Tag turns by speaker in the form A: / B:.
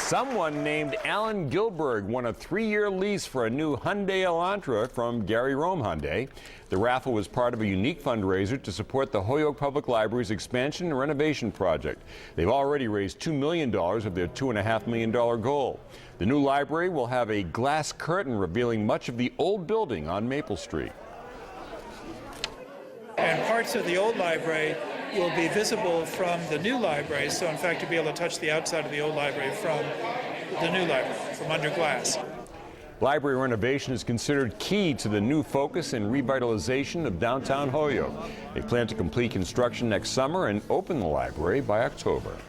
A: Someone named Alan Gilburg won a 3-year lease for a new Hyndai Elantra from Gary Rome Hyundai. The raffle was part of a unique fundraiser to support the Holyoke Public Library's expansion and renovation project. They've already raised $2 million of their $2.5 million goal. The new library will have a glass curtain revealing much of the old building on Maple Street.
B: And parts of the old library will be visible from the new library, so in fact you'll be able to touch the outside of the old library from the new library, from under glass.
A: Library renovation is considered key to the new focus and revitalization of downtown Holyoke. They plan to complete construction next summer and open the library by October.